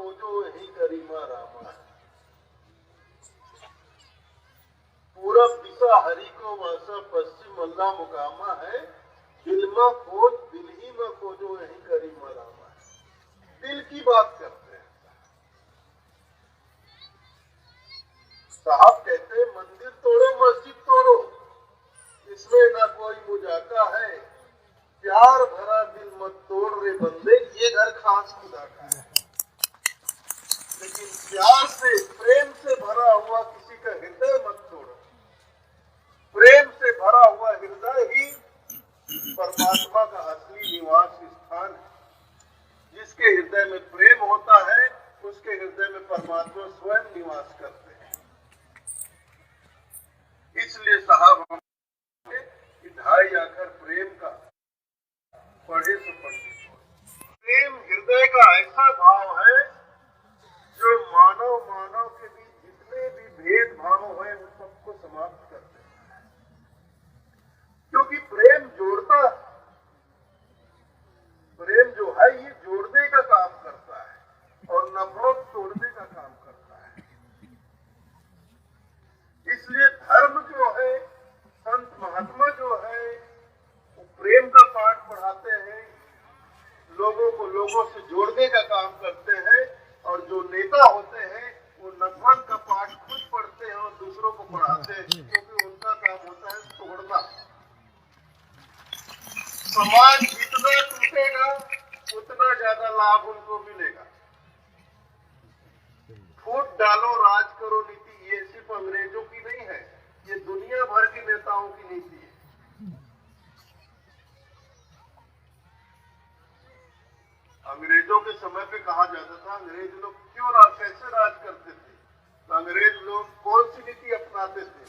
खोजो यही गरिमा रामा। पूरब दिशा हरि को वासा, पश्चिम अल्लाह मुकामा है। दिल में खोज दिल ही में खोजो यही गरिमा रामा। दिल की बात करते हैं। साहब कहते हैं मंदिर तोड़ो मस्जिद तोड़ो, इसमें ना कोई मुजाका है। प्यार भरा दिल मत तोड़ रे बंदे, ये घर खास खुदा का है। लेकिन प्यार से प्रेम से भरा हुआ किसी का हृदय मत तोड़ो। प्रेम से भरा हुआ हृदय ही परमात्मा का असली निवास स्थान है। जिसके हृदय में प्रेम होता है उसके हृदय में परमात्मा स्वयं निवास करते हैं। इसलिए साहब हमने ढाई आखर प्रेम का पढ़े सो पंडित। प्रेम हृदय का ऐसा भाव है जो मानव मानव के बीच जितने भी भेदभाव है उन सबको समाप्त करते हैं। क्योंकि प्रेम जोड़ता है। प्रेम जो है ये जोड़ने का काम करता है और नफरत तोड़ने का काम करता है। इसलिए धर्म जो है, संत महात्मा जो है, वो प्रेम का पाठ पढ़ाते हैं, लोगों को लोगों से जोड़ने का काम करते हैं। और जो नेता होते हैं वो नफरत का पाठ खुद पढ़ते हैं और दूसरों को पढ़ाते हैं, क्योंकि उनका काम होता है तोड़ना। समाज जितना टूटेगा उतना ज्यादा लाभ उनको मिलेगा। फूट डालो राज करो नीति ये सिर्फ अंग्रेजों की नहीं है, ये दुनिया भर के नेताओं की नीति है। अंग्रेजों के समय पे कहा जाता था अंग्रेज लोग कैसे राज करते थे, तो अंग्रेज लोग कौन सी नीति अपनाते थे?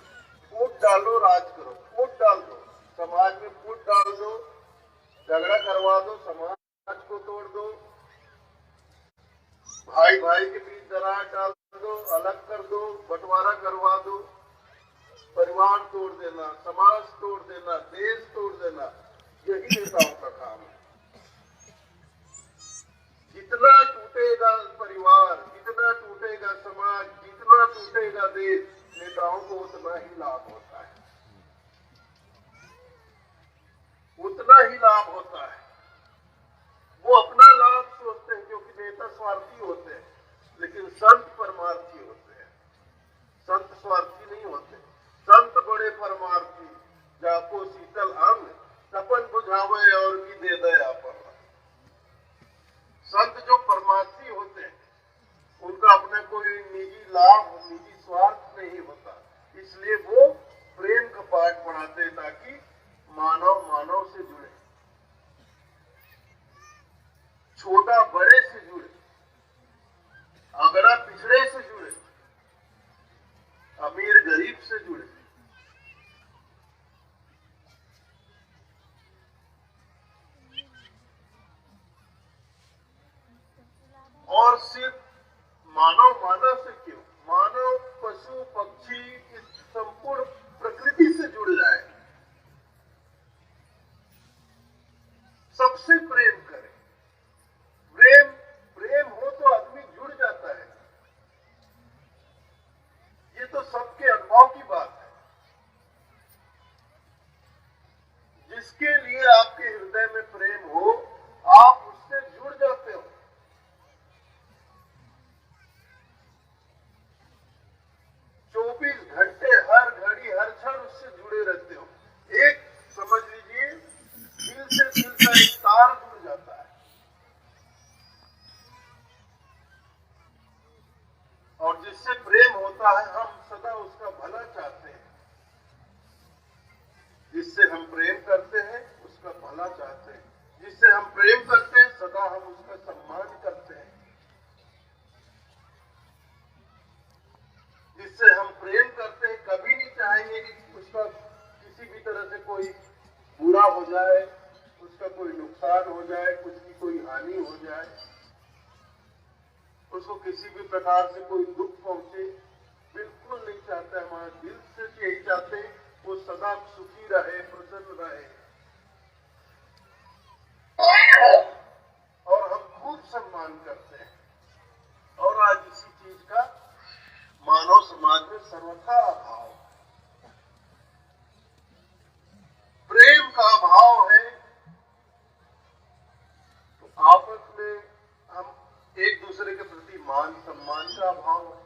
फूट डालो राज करो। फूट डाल दो, समाज में फूट डाल दो, झगड़ा करवा दो, समाज को तोड़ दो, भाई भाई के बीच दरार डाल दो, अलग कर दो, बंटवारा करवा दो, परिवार तोड़ देना, समाज तोड़ देना, देश तोड़ देना, यही नेताओं का काम है। जितना टूटेगा परिवार, जितना टूटेगा समाज, जितना टूटेगा देश, नेताओं को उतना ही लाभ होता है, उतना ही लाभ होता है। वो अपना लाभ सोचते हैं क्योंकि नेता स्वार्थी होते हैं, लेकिन संत परमार्थी होते हैं। संत स्वार्थी नहीं होते। संत बड़े परमार्थी, जाको शीतल अंग तपन बुझावे और भी दे दे आपन। संत जो परमार्थी होते हैं उनका अपने कोई निजी लाभ, निजी स्वार्थ नहीं होता, इसलिए वो प्रेम का पाठ पढ़ाते हैं ताकि मानव मानव से जुड़े, छोटा बड़े से जुड़े, अगड़ा पिछड़े से जुड़े, अमीर गरीब से जुड़े। और सिर्फ मानव मानव से क्यों, मानव पशु पक्षी इस संपूर्ण प्रकृति से जुड़ जाए, सबसे प्रेम करें। प्रेम हो तो आदमी जुड़ जाता है। ये तो सबके अनुभव की बात है। जिसके लिए आपके हृदय में प्रेम हो आप उससे जुड़ जाते हो। 24 घंटे हर घड़ी हर क्षण उससे जुड़े रहते हो। एक समझ लीजिए दिल से दिल का एक तार जुड़ जाता है और जिससे प्रेम होता है हम सदा उसका भला चाहते हैं। जिससे हम प्रेम करते हैं उसका भला चाहते हैं, जिससे हम प्रेम करते हैं सदा हम उसका सम्मान करते हैं, जिससे हम प्रेम करते हैं कभी नहीं चाहेंगे कि उसका किसी भी तरह से कोई बुरा हो जाए, उसका कोई नुकसान हो जाए, उसकी कोई हानि हो जाए, उसको किसी भी प्रकार से कोई दुख पहुंचे, बिल्कुल नहीं चाहते। हमारे दिल से यही चाहते हैं वो सदा सुखी रहे, प्रसन्न रहे और हम खूब सम्मान करते हैं। आपस में हम एक दूसरे के प्रति मान सम्मान का अभाव है,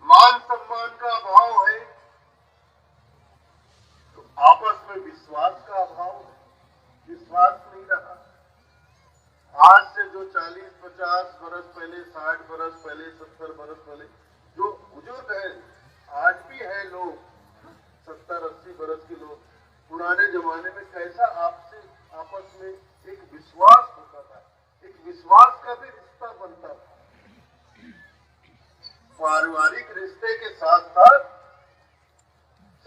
मान सम्मान का अभाव है तो आपस में विश्वास का अभाव है, विश्वास नहीं रहा। आज से जो 40-50 बरस पहले, 60 बरस पहले, 70 बरस पहले जो बुजुर्ग हैं, आज भी है लोग 70-80 बरस के लोग, पुराने जमाने में कैसा आपसे आपस में एक विश्वास होता था, एक विश्वास का भी रिश्ता बनता था। पारिवारिक रिश्ते के साथ साथ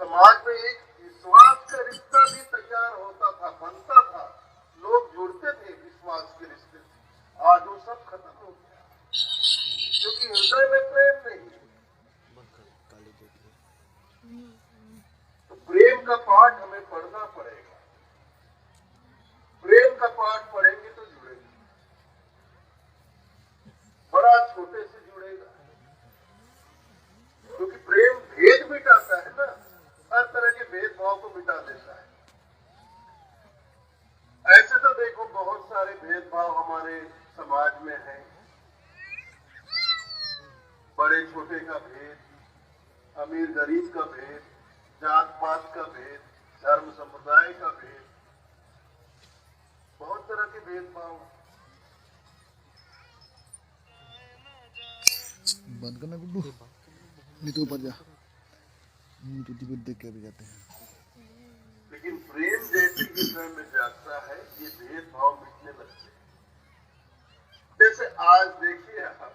समाज में एक विश्वास का रिश्ता भी तैयार होता था, बनता था, लोग जुड़ते थे विश्वास के रिश्ते से। आज वो सब खत्म हो गया क्योंकि हृदय में प्रेम नहीं। तो प्रेम का पाठ हमें पढ़ना पड़ेगा, प्रेम का पाठ पढ़ेंगे तो जुड़ेंगे, बड़ा छोटे से जुड़ेगा, क्योंकि प्रेम भेद मिटाता है ना, हर तरह के भेदभाव को मिटा देता है। ऐसे तो देखो बहुत सारे भेदभाव हमारे समाज में हैं, बड़े छोटे का भेद, अमीर गरीब का भेद, जात पात का भेद, धर्म संप्रदाय का भेद, बहुत तरह के भेदभाव। बंद करना गुड्डू, नहीं तो ऊपर जा, तो टिकट देख के भी जाते हैं। लेकिन प्रेम जैसे हृदय में जाता है, ये भेदभाव मिटने लगते हैं। जैसे आज देखिए आप,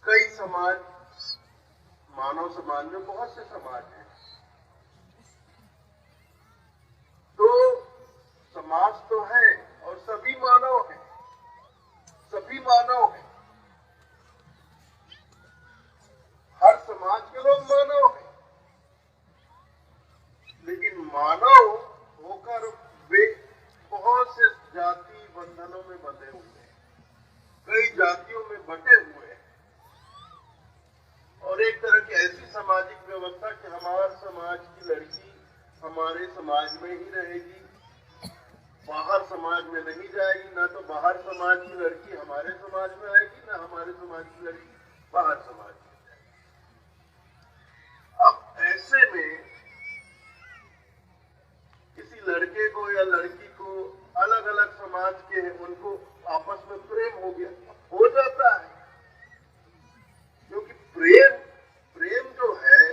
कई समाज, मानव समाज में बहुत से समाज हैं, तो समाज तो है और सभी मानव हैं, सभी मानव हैं, हर समाज के लोग मानव हैं, लेकिन मानव होकर वे बहुत से जाति बंधनों में बंधे हुए हैं, कई जातियों में बटे हुए हैं, और एक तरह की ऐसी सामाजिक व्यवस्था कि हमारे समाज की लड़की हमारे समाज में ही रहेगी, बाहर समाज में नहीं जाएगी, ना तो बाहर समाज की लड़की हमारे समाज में आएगी, ना हमारे समाज की लड़की बाहर समाज में जाएगी। अब ऐसे में किसी लड़के को या लड़की को अलग अलग समाज के हैं, उनको आपस में प्रेम हो गया, हो जाता है, क्योंकि प्रेम जो है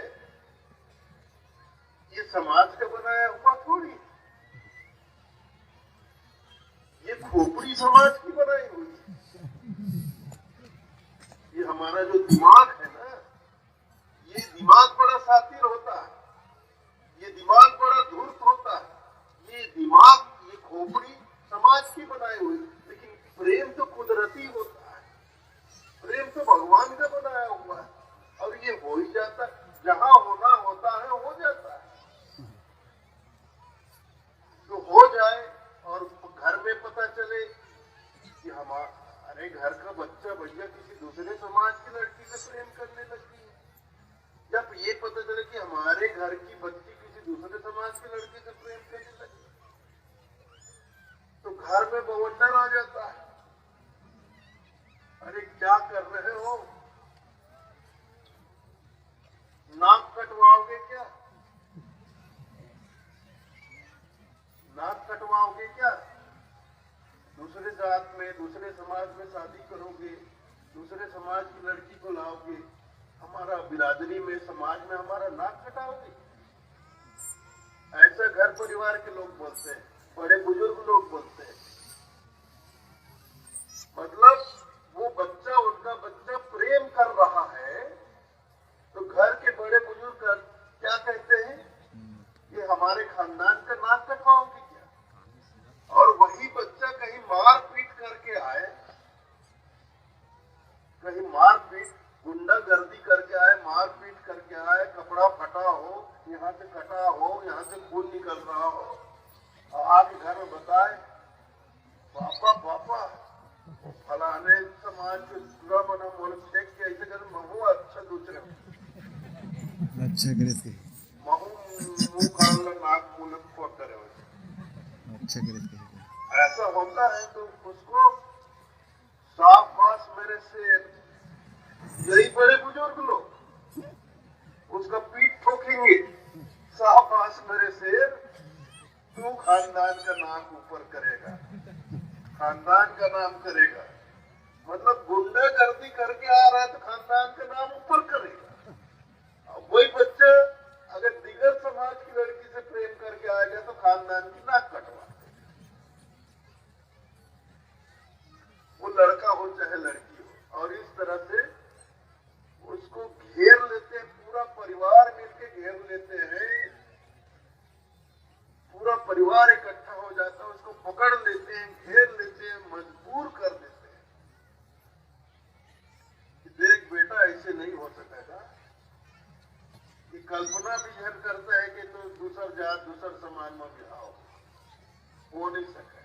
ये समाज का बनाया हुआ थोड़ी, ये खोपड़ी समाज की बनाई हुई है। ये हमारा जो दिमाग है ना, ये दिमाग बड़ा सातिर होता है, ये दिमाग बड़ा धूर्त होता है, ये दिमाग, ये खोपड़ी समाज की बनाई हुई। लेकिन प्रेम तो कुदरती होता है, प्रेम तो भगवान का बनाया हुआ है, और ये हो ही जाता है, जहां होना होता है हो जाता है। तो हो जाए और घर में पता चले कि हमारे घर का बच्चा भैया किसी दूसरे समाज की लड़की से प्रेम करने लगी है, जब ये पता चले कि हमारे घर की बच्ची किसी दूसरे समाज की लड़की से प्रेम करने लगी, तो घर में बवंडर आ जाता है। अरे क्या कर रहे हो, नाक कटवाओगे क्या, नाक कटवाओगे क्या, दूसरे जात में, दूसरे समाज में शादी करोगे, दूसरे समाज की लड़की को लाओगे, हमारा बिरादरी में, समाज में हमारा नाक कटाओगे। ऐसा घर परिवार के लोग बोलते हैं, बड़े बुजुर्ग लोग बोलते हैं। मतलब वो बच्चा, उनका बच्चा प्रेम कर रहा है, तो घर के बड़े बुजुर्ग क्या कहते हैं, ये हमारे खानदान का नाक कटवाओगे क्या। और वही बच्चा कहीं मार पीट करके आए, कहीं मार पीट, गुंडागर्दी करके आए, मार पीट करके आए, कपड़ा फटा हो, यहाँ से कटा हो, यहाँ से खून निकल रहा हो, और आके घर में बताए, पापा पापा फलाने समाज के पूरा बना मोल फेंक के ऐसे कर महू अच्छा दूसरे अच्छा करे महू मुंह कान नाक मुंह फोड़ करे ऐसा होता है तो उसको शाबाश मेरे शेर, यही बड़े बुजुर्ग लोग उसका पीठ ठोकेंगे, शाबाश मेरे शेर, तू खानदान का नाम ऊपर करेगा, खानदान का नाम करेगा। मतलब गुंडागर्दी करके आ रहा है तो खानदान का नाम ऊपर करेगा। अब वही बच्चा अगर दिगर समाज की लड़की से प्रेम करके आएगा तो खानदान की नाक कटवा, वो लड़का हो चाहे लड़की हो। और इस तरह से उसको घेर लेते हैं, पूरा परिवार मिलके घेर लेते हैं, पूरा परिवार इकट्ठा हो जाता है, उसको पकड़ लेते हैं, घेर लेते हैं, मजबूर कर देते हैं कि देख बेटा ऐसे नहीं हो सकेगा। कि कल्पना भी जन करता है कि तो दूसर जात दूसर समाज में ब्याह हो नहीं सके।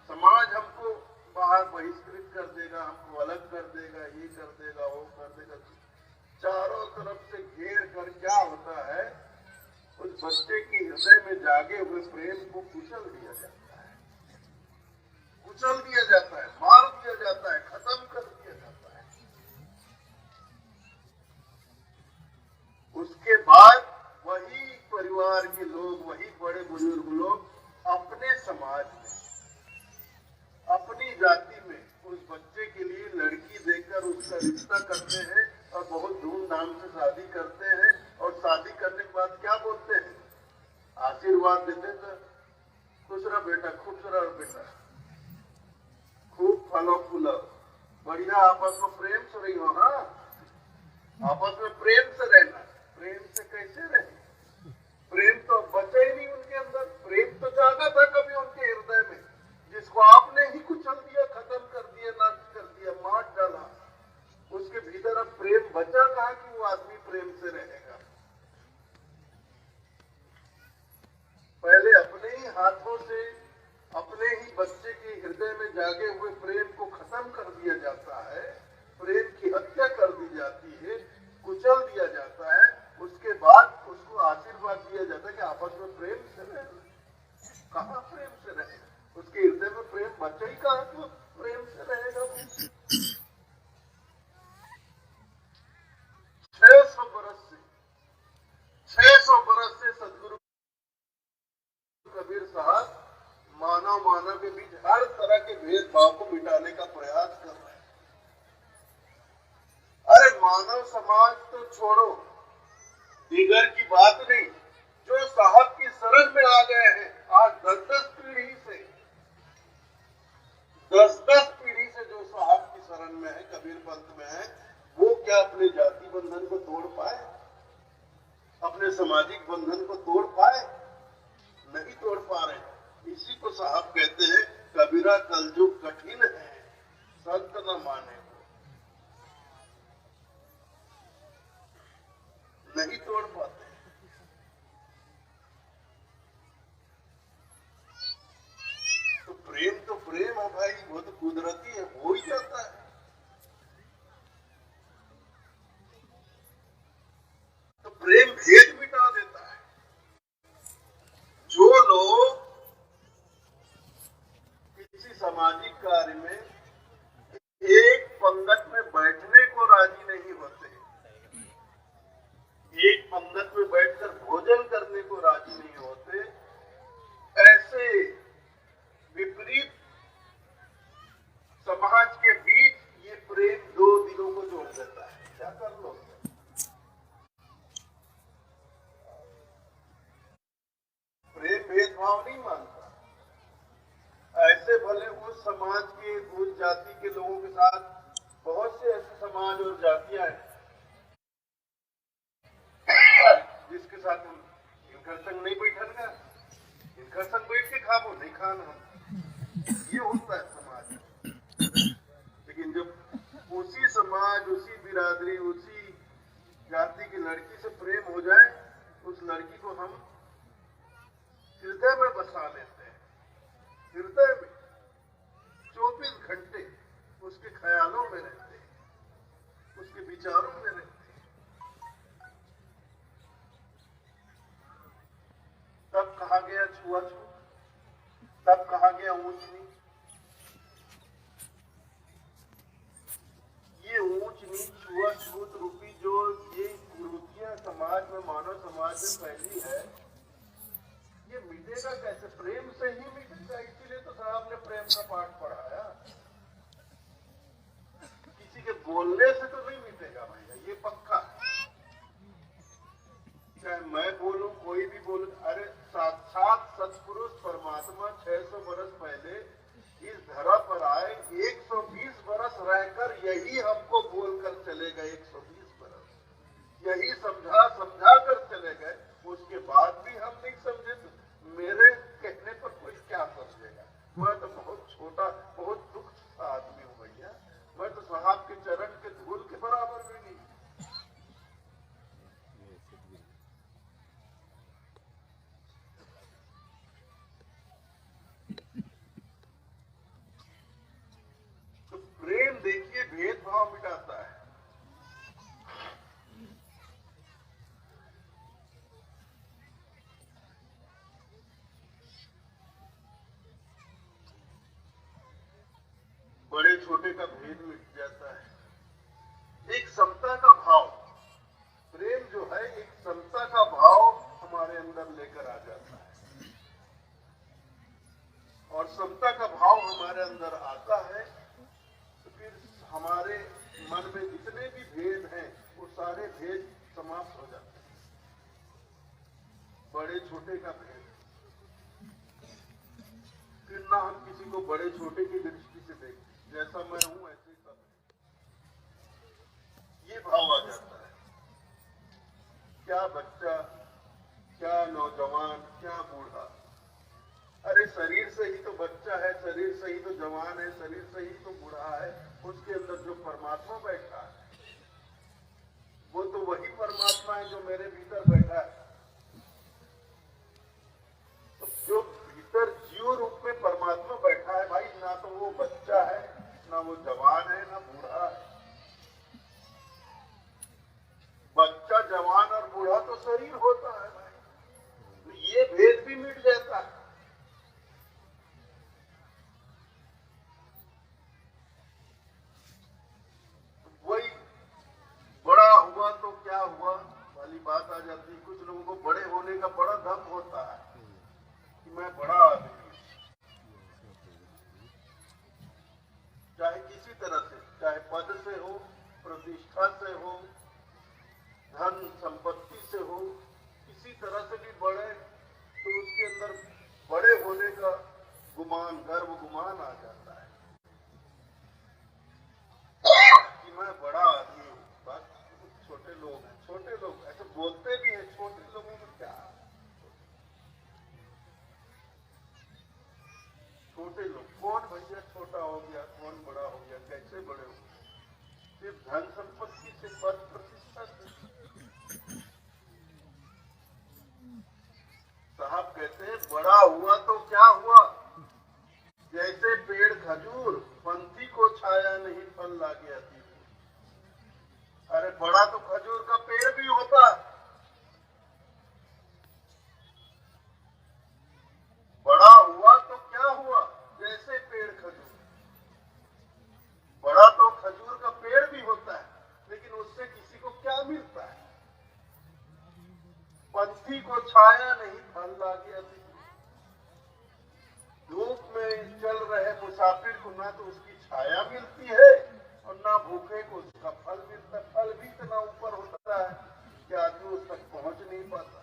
समाज हमको बाहर बहिष्कृत कर देगा, हमको अलग कर देगा, ये कर देगा, वो कर देगा। चारों तरफ से घेर कर क्या होता है, उस बच्चे के हृदय में जागे हुए प्रेम को कुचल दिया जाता है, कुचल दिया जाता है, मार दिया जाता है, खत्म कर दिया जाता है। उसके बाद वही परिवार के लोग, वही बड़े बुजुर्ग लोग अपने समाज में, अपनी जाति में उस बच्चे के लिए लड़की देकर उसका रिश्ता करते हैं और बहुत धूमधाम से शादी करते हैं। और शादी करने के बाद क्या बोलते हैं, आशीर्वाद देते थे, खुश रह बेटा, खुश रह बेटा, खूब फलो फूलो, बढ़िया आपस में प्रेम से रही हो। हाँ, आपस में प्रेम से रहना। प्रेम से कैसे रहे, प्रेम तो बचा ही नहीं उनके अंदर। प्रेम तो जागा था कभी उनके हृदय में, जिसको आपने ही कुचल दिया, खत्म कर दिया, नष्ट कर दिया, मार डाला। उसके भीतर अब प्रेम बचा कहाँ कि वो आदमी प्रेम से रहेगा। पहले अपने ही हाथों से अपने ही बच्चे के हृदय में जागे हुए प्रेम को खत्म कर दिया जाता है, प्रेम की हत्या कर दी जाती है, कुचल दिया जाता है। उसके बाद उसको आशीर्वाद दिया जाता है कि आपस में प्रेम से रहे। कहाँ प्रेम से रहे, उसके हृदय में प्रेम बचा ही कहाँ तो प्रेम से रहेगा। 600 बरस से सदगुरु कबीर साहब मानव के बीच हर तरह के भेदभाव को मिटाने का प्रयास कर रहे हैं। अरे मानव समाज तो छोड़ो, दिगर की बात नहीं, जो साहब की शरण में आ गए हैं आज 10-10 पीढ़ी से, 10-10 पीढ़ी से जो साहब की शरण में है, कबीर पंथ में है, वो क्या अपने जाति बंधन को तोड़ पाए, अपने सामाजिक बंधन को तोड़ पाए? नहीं तोड़ पा रहे। इसी को साहब कहते हैं, कबीरा कलयुग कठिन है, संत न माने को, नहीं तोड़ पाते। तो प्रेम है भाई, वो तो कुदरती है, हो ही जाता है। तो प्रेम भेद मिटा देता है। जो लोग किसी सामाजिक कार्य में एक पंगत में बैठने को राजी नहीं होते, एक पंगत में बैठकर भोजन करने को राजी नहीं होते, ऐसे विपरीत समाज के बीच ये प्रेम दो दिलों को जोड़ देता है। क्या कर लो, प्रेम भेदभाव नहीं मानता। ऐसे भले उस समाज के, उस जाति के लोगों के साथ बहुत से ऐसे समाज और जातियां हैं जिसके साथ हम इनका संग नहीं बैठेंगे, इनका संग बैठ के खाबो नहीं खाना हम, ये होता है समाज। लेकिन जब उसी समाज, उसी बिरादरी, उसी जाति की लड़की से प्रेम हो जाए, उस लड़की को हम हृदय में बसा लेते हैं, हृदय में 24 घंटे उसके ख्यालों में रहते हैं, उसके विचारों में रहते हैं। तब कहा गया छुआछूत, तब कहा गया ऊंच नीच। ये ऊंच नीच छुआछूत रूपी जो ये कुरीतियां समाज में, मानव समाज में फैली है, ये मिटेगा कैसे? प्रेम से ही मिटेगा। इसीलिए तो साहब ने प्रेम का पाठ पढ़ाया। किसी के बोलने से तो नहीं मिटेगा भैया, ये पक्का है। चाहे मैं बोलूं, कोई भी बोलूं, अरे साक्षात सतपुरुष परमात्मा 600 वर्ष पहले इस धरा पर आए, 120 वर्ष रहकर यही हमको बोलकर चले गए। 120 वर्ष यही समझा समझा कर चले गए। उसके बाद भी हम नहीं समझे तो मेरे कहने पर कोई क्या समझेगा? मैं तो बहुत छोटा, बहुत दुख सा आदमी हूं भैया। मैं तो साहब के चरण के धूल के बराबर भी नहीं। तो प्रेम देखिए भेदभाव मिटाता है। बड़े छोटे का भेद मिट जाता है। एक समता का भाव, प्रेम जो है एक समता का भाव हमारे अंदर लेकर आ जाता है। और समता का भाव हमारे अंदर आता है तो फिर हमारे मन में जितने भी भेद हैं वो सारे भेद समाप्त हो जाते हैं। बड़े छोटे का भेद, फिर ना हम किसी को बड़े छोटे की दृष्टि से देखते, जैसा मैं हूं ऐसे सब, ये भाव आ जाता है। क्या बच्चा, क्या नौजवान, क्या बूढ़ा, अरे शरीर से ही तो बच्चा है, शरीर से ही तो जवान है, शरीर से ही तो बूढ़ा है। उसके अंदर जो परमात्मा बैठा है वो तो वही परमात्मा है जो मेरे भीतर बैठा है। तो जो भीतर जीव रूप में परमात्मा बैठा है भाई, ना तो वो बच्चा है, ना वो जवान है, ना बूढ़ा है। बच्चा, जवान और बूढ़ा तो शरीर होता है भाई, तो ये भेद भी मिट जाता है। वही बड़ा हुआ तो क्या हुआ वाली बात आ जाती है। कुछ लोगों को बड़े होने का बड़ा दम होता है कि मैं बड़ा आदमी हूं, चाहे किसी तरह से, चाहे पद से हो, प्रतिष्ठा से हो, धन संपत्ति से हो, किसी तरह से भी बड़े, तो उसके अंदर बड़े होने का गुमान, गर्व गुमान आ जाता है कि मैं बड़ा आदमी हूं। बस छोटे लोग हैं, छोटे लोग ऐसे बोलते भी हैं, छोटे लोगों में क्या, छोटे लोग कौन भैया छोटा हो गया, कौन बड़ा हो गया, कैसे बड़े हो गए? सिर्फ धन संपत्ति से, पद प्रतिष्ठा से। साहब कहते हैं बड़ा हुआ तो क्या हुआ, जैसे पेड़ खजूर, पंथी को छाया नहीं, फल लागे अति। अरे बड़ा तो खजूर का पेड़ भी होता है, बड़ा हुआ तो क्या हुआ, जैसे पेड़ खजूर। बड़ा तो खजूर का पेड़ भी होता है, लेकिन उससे किसी को क्या मिलता है? पंथी को छाया नहीं, फल लागे अति। धूप में चल रहे मुसाफिर को ना तो उसकी छाया मिलती है और ना भूखे को उसका फल मिलता है। फल भी इतना ऊपर होता है कि आदमी उस तक पहुंच नहीं पाता।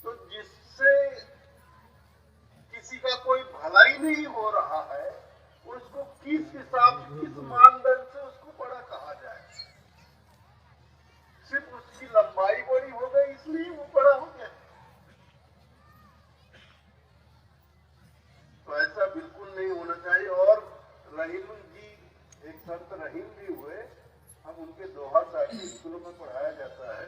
तो जिससे किसी का कोई भलाई नहीं हो रहा है, उसको किस हिसाब से, किस मानदंड से उसको बड़ा कहा जाए? सिर्फ उसकी लंबाई बड़ी हो गई इसलिए वो बड़ा हो गया? तो ऐसा बिल्कुल नहीं होना चाहिए। और रहीम जी, एक संत रहीम भी हुए, हम उनके दोहा साहित्य स्कूलों में पढ़ाया जाता है।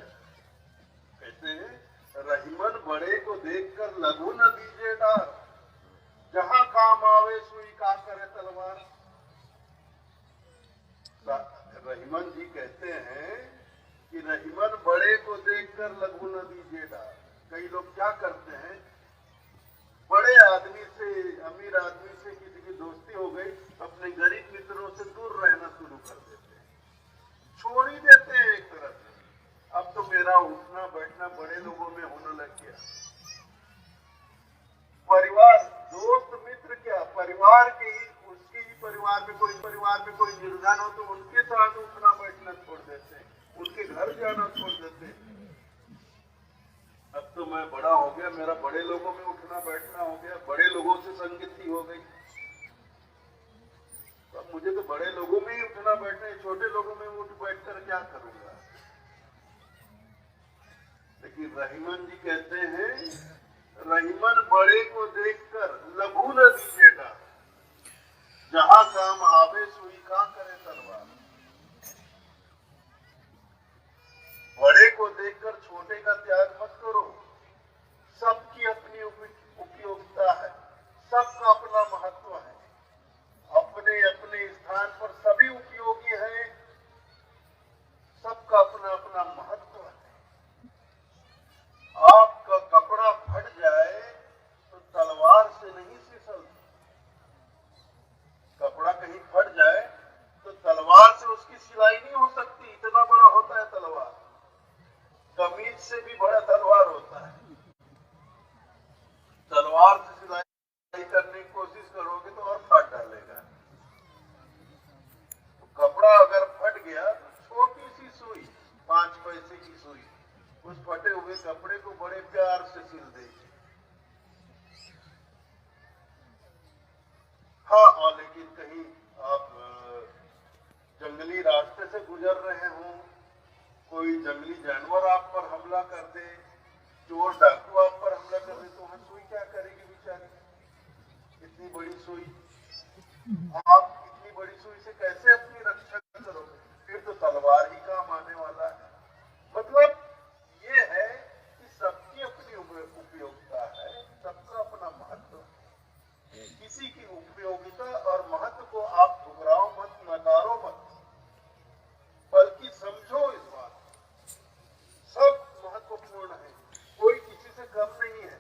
कहते हैं रहीमन बड़े को देखकर लघु न दीजिए डार, जहां काम आवे सुई का करे तलवार। रहीमन जी कहते हैं कि रहीमन बड़े को देखकर लघु न दीजिए डार, कई लोग क्या करते हैं, बड़े आदमी से, अमीर आदमी से किसी की दोस्ती हो गई, अपने गरीब मित्रों से दूर रहना शुरू कर देते हैं, छोड़ ही देते हैं एक तरह से। अब तो मेरा उठना बैठना बड़े लोगों में होने लग गया। परिवार, दोस्त मित्र क्या, परिवार के ही, उसके ही परिवार में कोई निर्धन हो तो उनके साथ उठना बैठना छोड़ देते हैं, उनके घर जाना छोड़ देते हैं। अब तो मैं बड़ा हो गया, मेरा बड़े लोगों में उठना बैठना हो गया, बड़े लोगों से संगति हो गई। तो अब मुझे तो बड़े लोगों में ही उठना बैठना है, छोटे लोगों में उठ बैठकर क्या करूंगा। लेकिन रहीमन जी कहते हैं, रहीमन बड़े को देखकर लघु न दीजिएगा, जहां काम आवे सुई का करे तलवार। बड़े को देखकर छोटे का त्याग मत करो। सबकी अपनी उपयोगिता है, सबका अपना महत्व है, अपने अपने स्थान पर सभी उपयोगी हैं, सबका अपना अपना महत्व है। आपका कपड़ा फट जाए तो तलवार से नहीं सिसलता। कपड़ा कहीं फट जाए तो तलवार से उसकी सिलाई नहीं हो सकती, इतना बड़ा होता है तलवार। कमीज से भी बड़ा तलवार होता है। तलवार से सिलाई करने की कोशिश करोगे तो और फाड़ डालेगा। तो कपड़ा अगर फट गया तो छोटी सी सुई, 5 पैसे की सुई, उस फटे हुए कपड़े को बड़े प्यार से सिल देगी। हाँ, और लेकिन कहीं आप जंगली रास्ते से गुजर रहे हो, कोई जंगली जानवर आप पर हमला कर दे, चोर डाकू आप पर हमला कर दे, तो वहां सुई क्या करेगी बेचारी? इतनी बड़ी सुई, आप इतनी बड़ी सुई से कैसे अपनी रक्षा करोगे? फिर तो तलवार ही काम आने वाला है। मतलब ये है कि सबकी अपनी उपयोगिता है, सबका अपना महत्व है। किसी की उपयोगिता और महत्व को आप ठुकराओ मत, नकारो मत, बल्कि समझो इस बात। सब महत्वपूर्ण है, कोई किसी से कम नहीं है।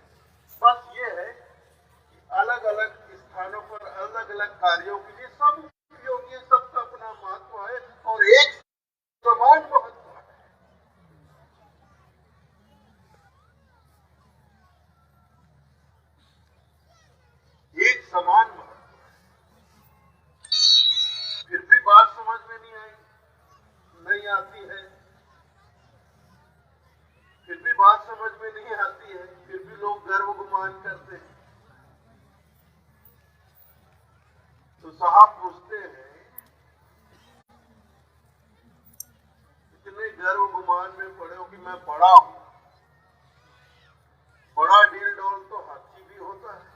बस ये है कि अलग अलग स्थानों पर अलग अलग कार्यों के लिए सब उपयोगी है, सबका अपना महत्व है और एक समान महत्व है। एक समान महत्व है। फिर भी बात समझ में नहीं आती है, फिर भी बात समझ में नहीं आती है, फिर भी लोग गर्व गुमान करते हैं। तो साहब पूछते हैं, इतने गर्व गुमान में पड़े हो कि मैं बड़ा हूं, बड़ा डील डोल तो हाथी भी होता है।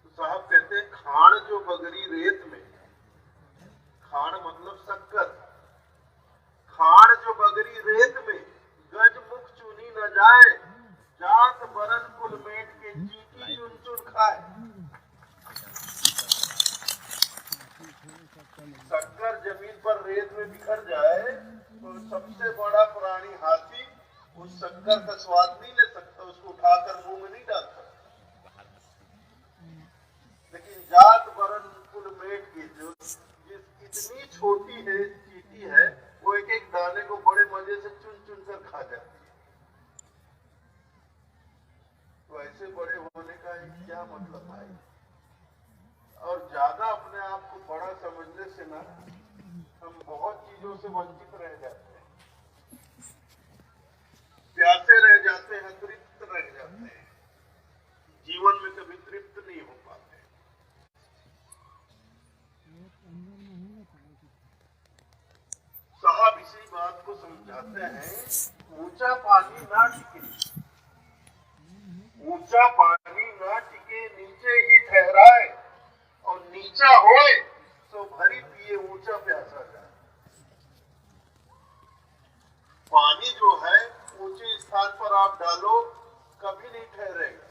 तो साहब कहते हैं, खाण जो बगरी रेत में, खाण मतलब शक्कर, खाण जो बगरी रेत में, गज मुख चुनी न जाए, जात बरन कुल मेट के चीटी चुन चुन खाए। शक्कर जमीन पर रेत में बिखर जाए तो सबसे बड़ा प्राणी हाथी उस शक्कर का स्वाद नहीं ले सकता, उसको उठाकर मुंह में नहीं डाल सकता। लेकिन जात बरन कुल मेट की जो इतनी छोटी है, चीटी है, वो एक एक दाने को बड़े मजे से चुन चुन कर खा जाती है। तो ऐसे बड़े होने का क्या मतलब भाई? और ज्यादा अपने आप को बड़ा समझने से ना हम बहुत चीजों से वंचित रह जाते हैं, प्यासे रह जाते हैं, तृप्त रह जाते हैं, जीवन में कभी तृप्त नहीं हो पाते। साहब इसी बात को समझाते हैं, ऊंचा पानी ना टिके, ऊंचा पानी ना टिके नीचे ही ठहराए, और नीचा होए तो भरी पिए ऊंचा प्यासा जाए। पानी जो है ऊंचे स्थान पर आप डालो, कभी नहीं ठहरेगा,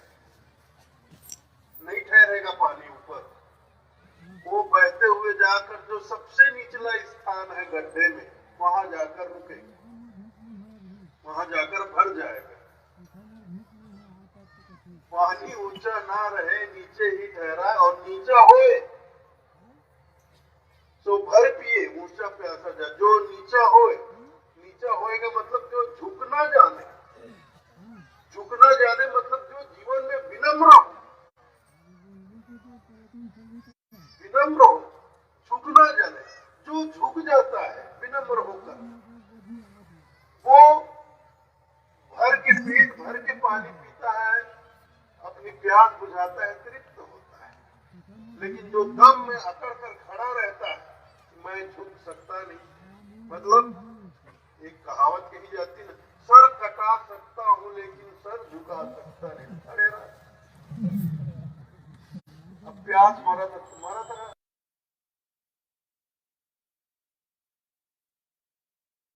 नहीं ठहरेगा पानी ऊपर। वो बहते हुए जाकर जो सबसे निचला स्थान है गड्ढे में, वहां जाकर रुकेगा, वहां जाकर भर जाएगा। पानी ऊंचा ना रहे, नीचे ही ठहरा, और नीचा होए तो भर पिए, ऊंचा प्यासा जा। जो नीचा होए, नीचा होएगा मतलब जो झुकना जाने, झुकना जाने मतलब जो जीवन में विनम्र हो, विनम्र हो, झुकना जाने। जो झुक जाता है विनम्र होकर, वो भर के पेट भर के पानी पीता है, अपनी प्यास बुझाता है, तृप्त होता है। लेकिन जो दम में अकड़ कर खड़ा रहता है, मैं झुक सकता नहीं, मतलब एक कहावत कही जाती है, सर कटा सकता हूं लेकिन सर झुका सकता नहीं, खड़े रह। अब प्यास मरा था